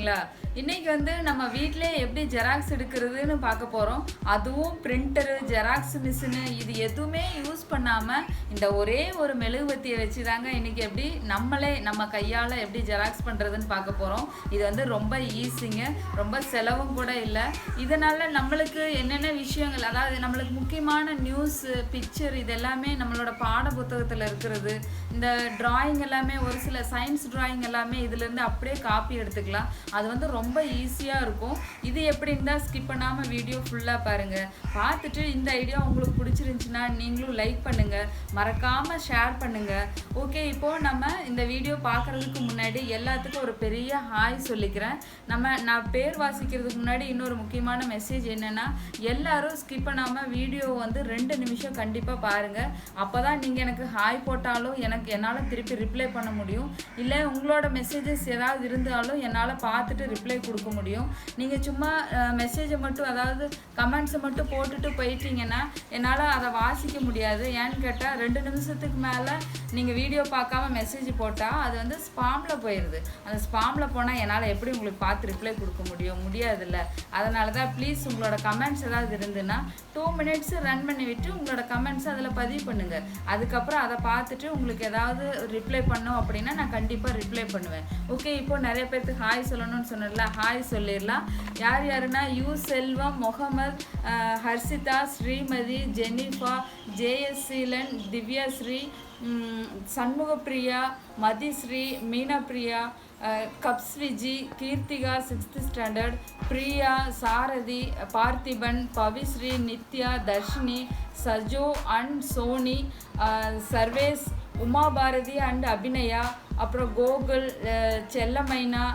இருக்கீங்களா? இன்னைக்கு வந்து நம்ம வீட்டிலே எப்படி ஜெராக்ஸ் எடுக்கிறதுன்னு பார்க்க போகிறோம். அதுவும் பிரிண்டரு, ஜெராக்ஸ் மிஷினு இது எதுவுமே யூஸ் பண்ணாமல் இந்த ஒரே ஒரு மெழுகுவர்த்தியை வச்சு தாங்க இன்றைக்கி எப்படி நம்ம கையால் எப்படி ஜெராக்ஸ் பண்ணுறதுன்னு பார்க்க போகிறோம். இது வந்து ரொம்ப ஈஸிங்க, ரொம்ப செலவும் கூட இல்லை. இதனால் நம்மளுக்கு என்னென்ன விஷயங்கள், அதாவது நம்மளுக்கு முக்கியமான நியூஸு, பிக்சர் இது எல்லாமே நம்மளோட பாட புத்தகத்தில் இருக்கிறது. இந்த டிராயிங் எல்லாமே, ஒரு சில சயின்ஸ் டிராயிங் எல்லாமே இதிலேருந்து அப்படியே காப்பி எடுத்துக்கலாம். அது வந்து ரொம்ப ஈஸியாக இருக்கும். இது எப்படி இருந்தால் ஸ்கிப் பண்ணாமல் வீடியோ ஃபுல்லாக பாருங்கள். பார்த்துட்டு இந்த ஐடியா உங்களுக்கு பிடிச்சிருந்துச்சின்னா நீங்களும் லைக் பண்ணுங்கள், மறக்காமல் ஷேர் பண்ணுங்கள். ஓகே, இப்போது நம்ம இந்த வீடியோ பார்க்குறதுக்கு முன்னாடி எல்லாத்துக்கும் ஒரு பெரிய ஹாய் சொல்லிக்கிறேன். நான் பேர் வாசிக்கிறதுக்கு முன்னாடி இன்னொரு முக்கியமான மெசேஜ் என்னென்னா, எல்லோரும் ஸ்கிப் பண்ணாமல் வீடியோ வந்து 2 நிமிஷம் கண்டிப்பாக பாருங்கள். அப்போ தான் நீங்கள் எனக்கு ஹாய் போட்டாலும் என்னால் திருப்பி ரிப்ளை பண்ண முடியும். இல்லை உங்களோட மெசேஜஸ் ஏதாவது இருந்தாலும் என்னால் பார்த்துட்டு ரிப்ளை கொடுக்க முடியும். நீங்கள் சும்மா மெசேஜை மட்டும், அதாவது கமெண்ட்ஸை மட்டும் போட்டுட்டு போயிட்டீங்கன்னா என்னால் அதை வாசிக்க முடியாது. ஏன்னு கேட்டால் 2 நிமிஷத்துக்கு மேலே நீங்கள் வீடியோ பார்க்காம மெசேஜ் போட்டால் அது வந்து ஸ்பாமில் போயிடுது. அந்த ஸ்பாமில் போனால் என்னால் எப்படி உங்களுக்கு பார்த்து ரிப்ளை கொடுக்க முடியாதுல்ல. அதனால தான் ப்ளீஸ் உங்களோட கமெண்ட்ஸ் ஏதாவது இருந்துன்னா 2 மினிட்ஸ் ரன் பண்ணி விட்டு உங்களோட கமெண்ட்ஸ் அதில் பதிவு பண்ணுங்கள். அதுக்கப்புறம் அதை பார்த்துட்டு உங்களுக்கு ஏதாவது ரிப்ளை பண்ணோம் அப்படின்னா நான் கண்டிப்பாக ரிப்ளை பண்ணுவேன். ஓகே, இப்போது நிறைய பேருக்கு ஹாய் சொல்லணும்னு சொன்னல, ஹாய் சொல்லிடலாம். யாருன்னா you Selvam, Mohammed, Harshita, Srimathi, Jenifa, ஜேஎஸ்சீலன், Divyasri, Shanmugapriya, மதிஸ்ரீ, மீனாப்பிரியா, கப்ஸ்விஜி, Keerthika 6th standard, Priya, Sarathi, Parthiban, Pavisri, Nithya, Dharshini, Sajo and Sony, services, Umabharathi and Abhinaya, அப்புறம் கோகுல், செல்லமைனா,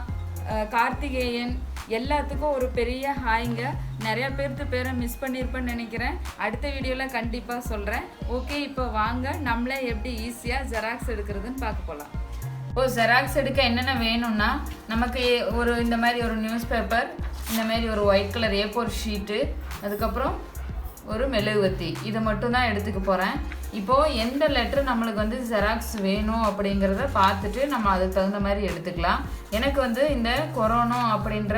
கார்த்திகேயன், எல்லாத்துக்கும் ஒரு பெரிய ஹாய்ங்க. நிறையா பேரை மிஸ் பண்ணியிருப்பேன்னு நினைக்கிறேன். அடுத்த வீடியோவில் கண்டிப்பாக சொல்கிறேன். ஓகே, இப்போ வாங்க நம்மளே எப்படி ஈஸியாக ஜெராக்ஸ் எடுக்கிறதுன்னு பார்க்க போகலாம். ஜெராக்ஸ் எடுக்க என்னென்ன வேணும்னா, நமக்கு இந்த மாதிரி ஒரு நியூஸ் பேப்பர், இந்த மாதிரி ஒரு ஒயிட் கலர் A4 ஷீட்டு, அதுக்கப்புறம் ஒரு மெழுகுவர்த்தி, இதை மட்டும்தான் எடுத்துக்க போகிறேன். இப்போது எந்த லெட்ரு நம்மளுக்கு வந்து ஜெராக்ஸ் வேணும் அப்படிங்கிறத பார்த்துட்டு நம்ம அதுக்கு தகுந்த மாதிரி எடுத்துக்கலாம். எனக்கு வந்து இந்த கொரோனா அப்படின்ற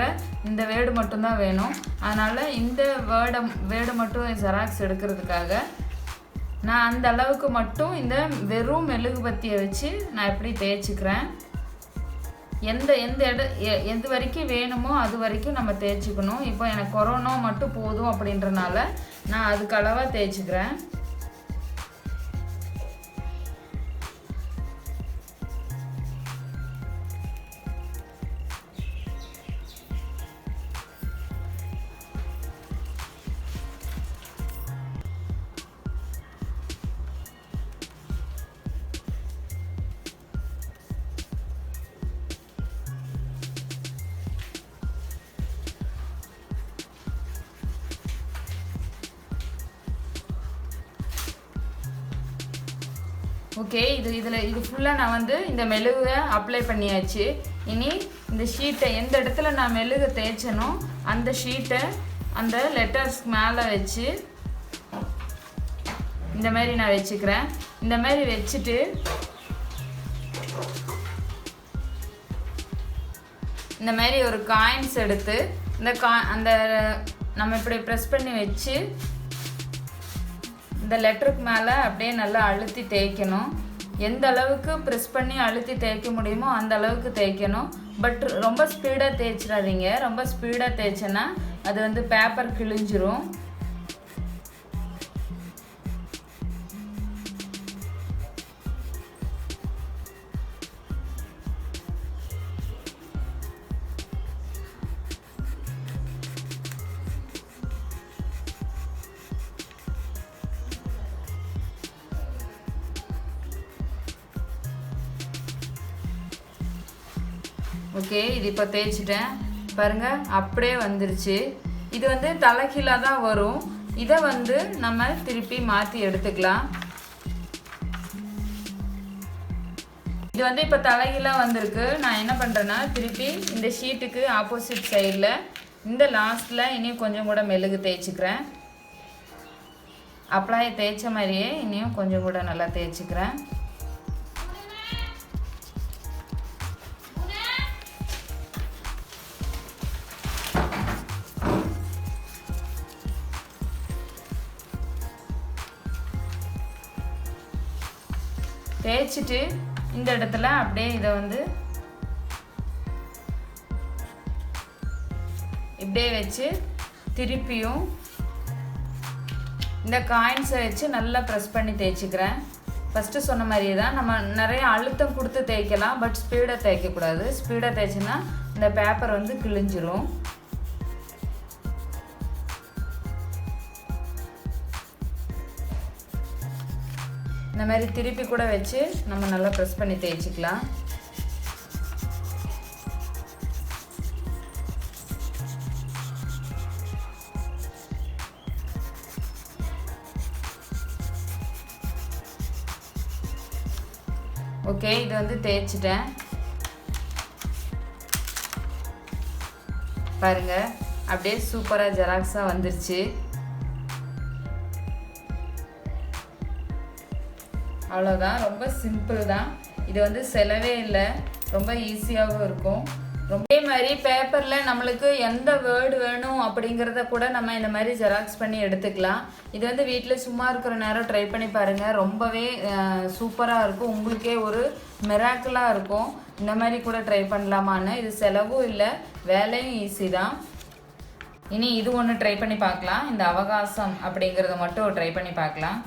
இந்த வேர்டு மட்டும்தான் வேணும். அதனால் இந்த வேர்டை மட்டும் ஜெராக்ஸ் எடுக்கிறதுக்காக நான் அந்த அளவுக்கு மட்டும் இந்த வெறும் மெழுகுவர்த்தியை வச்சு நான் எப்படி தேய்ச்சிக்கிறேன். எந்த வரைக்கும் வேணுமோ அது வரைக்கும் நம்ம தேய்ச்சிக்கணும். இப்போ எனக்கு கொரோனா மட்டும் போதும் அப்படின்றனால நான் அதுக்கு அளவாக தேய்ச்சிக்கிறேன். ஓகே, இது ஃபுல்லாக நான் வந்து இந்த மெழுகை அப்ளை பண்ணியாச்சு. இனி இந்த ஷீட்டை எந்த இடத்துல நான் மெழுகை தேய்ச்சனோ அந்த ஷீட்டை அந்த லெட்டர்ஸ்க்கு மேலே வச்சு இந்த மாதிரி நான் வச்சுக்கிறேன். இந்த மாதிரி வச்சுட்டு இந்த மாதிரி ஒரு காயின்ஸ் எடுத்து அந்த நம்ம இப்படி ப்ரெஸ் பண்ணி வச்சு இந்த லெட்டருக்கு மேலே அப்படியே நல்லா அழுத்தி தேய்க்கணும். எந்த அளவுக்கு ப்ரெஸ் பண்ணி அழுத்தி தேய்க்க முடியுமோ அந்த அளவுக்கு தேய்க்கணும். பட் ரொம்ப ஸ்பீடாக தேய்ச்சிடாதீங்க. ரொம்ப ஸ்பீடாக தேய்ச்சேன்னா அது வந்து பேப்பர் கிழிஞ்சிரும். ஓகே, இது இப்போ தேய்ச்சிட்டேன் பாருங்கள், அப்படியே வந்துருச்சு. இது வந்து தலைகீழாக தான் வரும். இதை வந்து நம்ம திருப்பி மாற்றி எடுத்துக்கலாம். இது வந்து இப்போ தலைகீழாக வந்திருக்கு. நான் என்ன பண்ணுறேன்னா, திருப்பி இந்த ஷீட்டுக்கு ஆப்போசிட் சைடில் இந்த லாஸ்ட்டில் இனியும் கொஞ்சம் கூட மெழுகு தேய்ச்சிக்கிறேன். அப்ளாயை தேய்ச்ச மாதிரியே இனியும் கொஞ்சம் கூட நல்லா தேய்ச்சிக்கிறேன். தேய்ச்சிட்டு இந்த இடத்துல அப்படியே இதை வந்து இப்படியே வச்சு திருப்பியும் இந்த காயின்ஸை வச்சு நல்லா ப்ரெஸ் பண்ணி தேய்ச்சிக்கிறேன். ஃபஸ்ட்டு சொன்ன மாதிரியே தான் நம்ம நிறைய அழுத்தம் கொடுத்து தேய்க்கலாம், பட் ஸ்பீடாக தேய்க்கக்கூடாது. ஸ்பீடாக தேய்ச்சின்னா இந்த பேப்பர் வந்து கிழிஞ்சிரும். இந்த மாதிரி திருப்பி கூட வச்சு நம்ம நல்லா ப்ரெஸ் பண்ணி தேய்ச்சிக்கலாம். ஓகே, இது வந்து தேய்ச்சிட்டேன். பாருங்க, அப்படியே சூப்பராக ஜெராக்ஸாக வந்துருச்சு. அவ்வளோதான், ரொம்ப சிம்பிள் தான். இது வந்து செலவே இல்லை, ரொம்ப ஈஸியாகவும் இருக்கும். இதே மாதிரி பேப்பரில் நம்மளுக்கு எந்த வேர்டு வேணும் அப்படிங்கிறத கூட நம்ம இந்த மாதிரி ஜெராக்ஸ் பண்ணி எடுத்துக்கலாம். இது வந்து வீட்டில் சும்மா இருக்கிற நேரம் ட்ரை பண்ணி பாருங்கள், ரொம்பவே சூப்பராக இருக்கும். உங்களுக்கே ஒரு மிராக்கிளாக இருக்கும். இந்த மாதிரி கூட ட்ரை பண்ணலாமான்னு. இது செலவும் இல்லை, வேலையும் ஈஸி தான். இனி இது ஒன்று ட்ரை பண்ணி பார்க்கலாம். இந்த அவகாசம் அப்படிங்கிறத மட்டும் ட்ரை பண்ணி பார்க்கலாம்.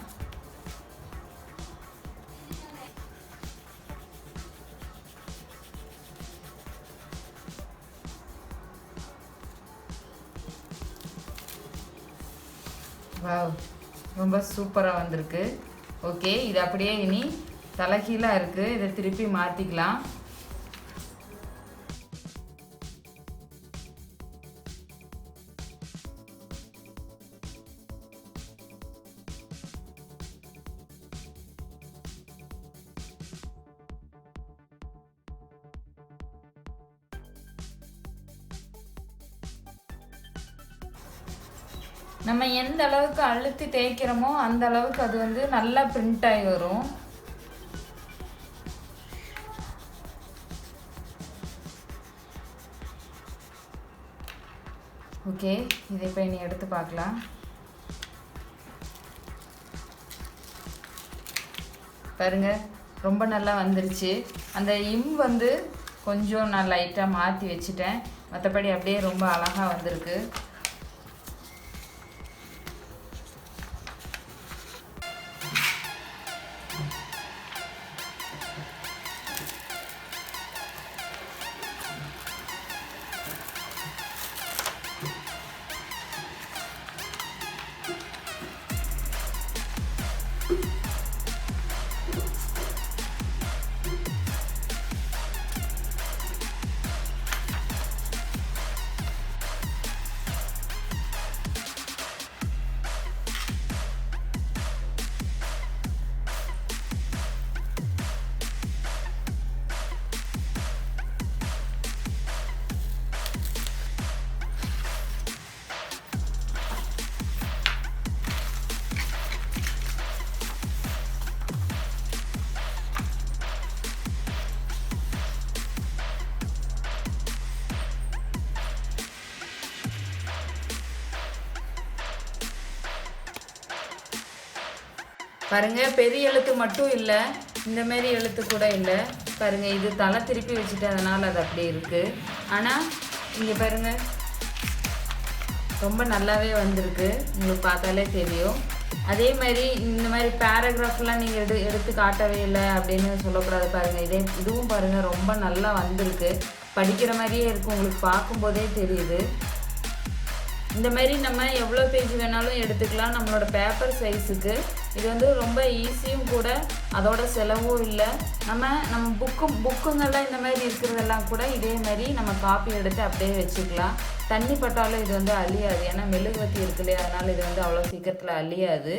வாவ், ரொம்ப சூப்பராக வந்திருக்கு. ஓகே, இது அப்படியே இனி தலைகீழாக இருக்குது, இதை திருப்பி மாற்றிக்கலாம். நம்ம எந்த அளவுக்கு அழுத்தி தேய்க்கிறோமோ அந்த அளவுக்கு அது வந்து நல்லா பிரிண்ட் ஆகி வரும். ஓகே, இதை இப்போ இனி எடுத்து பார்க்கலாம். பாருங்க, ரொம்ப நல்லா வந்துருச்சு. அந்த வந்து கொஞ்சம் நான் லைட்டாக மாற்றி வச்சுட்டேன், மற்றபடி அப்படியே ரொம்ப அழகாக வந்திருக்கு. பாருங்க, பெரிய எழுத்து மட்டும் இல்லை, இந்த மாதிரி எழுத்து கூட இல்லை. பாருங்க, இது தலை திருப்பி வச்சுட்டதுனால அது அப்படி இருக்கு. ஆனால் இங்கே பாருங்க, ரொம்ப நல்லாவே வந்திருக்கு, உங்களுக்கு பார்த்தாலே தெரியும். அதே மாதிரி இந்த மாதிரி பேராகிராஃப்லாம் நீங்கள் எடுத்து காட்டவே இல்லை அப்படின்னு சொல்லக்கூடாது. பாருங்கள், இதுவும் பாருங்கள் ரொம்ப நல்லா வந்திருக்கு. படிக்கிற மாதிரியே இருக்குது, உங்களுக்கு பார்க்கும்போதே தெரியுது. இந்த மாதிரி நம்ம எவ்வளோ பேஜ் வேணாலும் எடுத்துக்கலாம் நம்மளோட பேப்பர் சைஸுக்கு. இது வந்து ரொம்ப ஈஸியும் கூட, அதோட செலவும் இல்லை. நம்ம புக்குங்கெல்லாம் இந்த மாதிரி இருக்கிறதெல்லாம் கூட இதே மாதிரி நம்ம காப்பி எடுத்து அப்படியே வச்சுக்கலாம். தண்ணி பட்டாலும் இது வந்து அழியாது, ஏன்னா மெழுகுவத்தி இருக்கு இல்லையா, அதனால் இது வந்து அவ்வளோ சீக்கிரத்தில் அழியாது.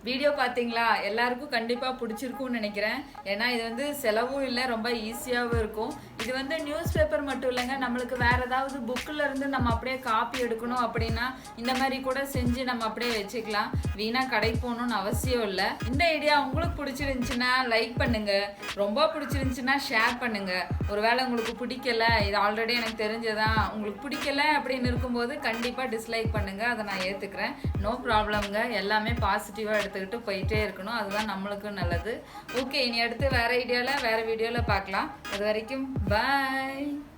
வீடியோ பார்த்தீங்களா? எல்லாருக்கும் கண்டிப்பாக பிடிச்சிருக்கும்னு நினைக்கிறேன். ஏன்னா இது வந்து செலவும் இல்லை, ரொம்ப ஈஸியாகவும் இருக்கும். இது வந்து நியூஸ் பேப்பர் மட்டும் இல்லைங்க, நம்மளுக்கு வேறு ஏதாவது புக்கில் இருந்து நம்ம அப்படியே காப்பி எடுக்கணும் அப்படின்னா இந்த மாதிரி கூட செஞ்சு நம்ம அப்படியே வச்சுக்கலாம். வீணாக கடைக்கு போகணுன்னு அவசியம் இல்லை. இந்த ஐடியா உங்களுக்கு பிடிச்சிருந்துச்சுன்னா லைக் பண்ணுங்கள், ரொம்ப பிடிச்சிருந்துச்சுன்னா ஷேர் பண்ணுங்கள். ஒருவேளை உங்களுக்கு பிடிக்கல, இது ஆல்ரெடி எனக்கு தெரிஞ்சதான், உங்களுக்கு பிடிக்கல அப்படின்னு இருக்கும்போது கண்டிப்பாக டிஸ்லைக் பண்ணுங்கள், அதை நான் ஏற்றுக்கிறேன். நோ ப்ராப்ளம்ங்க, எல்லாமே பாசிட்டிவாக எடுத்துக்கிட்டு போயிட்டே இருக்கணும். அதுதான் நம்மளுக்கும் நல்லது. ஓகே, இனி அடுத்து வேற வீடியோவில் பார்க்கலாம். அது வரைக்கும் பாய்.